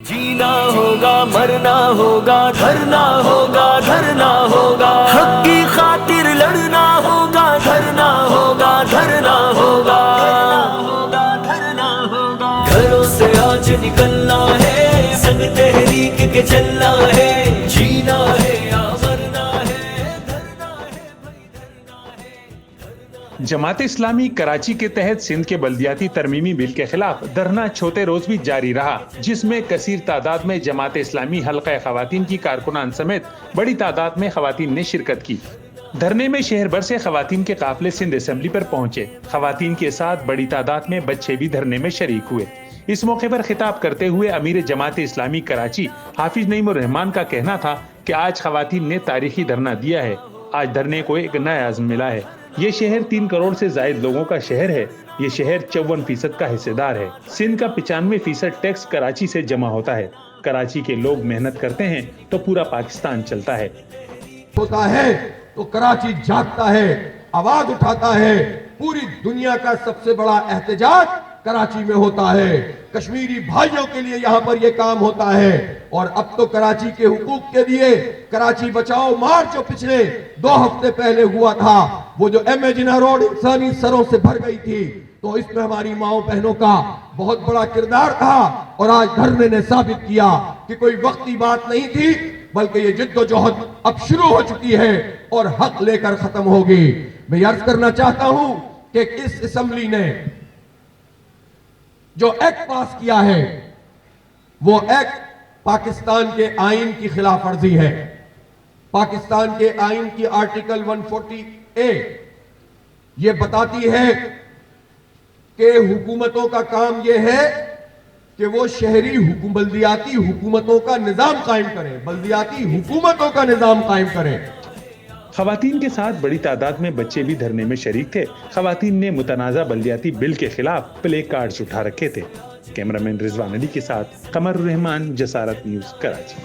जीना होगा मरना होगा धरना होगा धरना होगा हक की खातिर लड़ना होगा धरना होगा धरना होगा धरना होगा घरों से आज निकलना है संग तहरीक के चलना है जीना है या मरना है धरना है भाई धरना है। जमात इस्लामी कराची के तहत सिंध के बल्दियाती तरमीमी बिल के खिलाफ धरना छोटे रोज भी जारी रहा, जिसमें कसीर तादाद में जमात इस्लामी हल्का खवातीन की कारकुनान समेत बड़ी तादाद में खवातीन ने शिरकत की। धरने में शहर भर से खवातीन के काफिले सिंध असेंबली पर पहुंचे। खवातीन के साथ बड़ी तादाद में बच्चे भी धरने में शरीक हुए। इस मौके पर खिताब करते हुए अमीर जमात इस्लामी कराची हाफिज नईमुर रहमान का कहना था कि आज खवातीन ने तारीखी धरना दिया है। आज धरने को एक नया आज़म मिला है। ये शहर 3 करोड़ से जायद लोगों का शहर है। ये शहर 54% का हिस्सेदार है। सिंध का 95% टैक्स कराची से जमा होता है। कराची के लोग मेहनत करते हैं तो पूरा पाकिस्तान चलता है। होता है तो कराची जागता है, आवाज उठाता है। पूरी दुनिया का सबसे बड़ा एहतजाज कराची में होता है। कश्मीरी भाइयों के लिए यहाँ पर ये काम होता है। और अब तो कराची के हुकूक के लिए कराची बचाओ मार्च जो पिछले 2 हफ्ते पहले हुआ था, वो जो एम ए जिन्ना रोड इंसानी सरों से भर गई थी, तो इसमें हमारी माओ बहनों का बहुत बड़ा किरदार था। और आज धरने ने साबित किया कि कोई वक्ती बात नहीं थी, बल्कि ये जिद्दोजहद अब शुरू हो चुकी है और हक लेकर खत्म होगी। मैं अर्ज करना चाहता हूं कि इस असेंबली ने जो एक्ट पास किया है, वो एक्ट पाकिस्तान के आइन की खिलाफ वर्जी है। पाकिस्तान के आइन की आर्टिकल 140A ये बताती है कि हुकूमतों का काम ये है कि वो शहरी बल्दियाती हुकूमतों का निजाम कायम करें, बल्दियाती हुकूमतों का निजाम कायम करें। खवातीन के साथ बड़ी तादाद में बच्चे भी धरने में शरीक थे। खवातीन ने मुतनाज़ा बल्दियाती बिल के खिलाफ प्ले कार्ड्स उठा रखे थे। कैमरामैन रिजवान अली के साथ कमर रहमान, जसारत न्यूज़, कराची।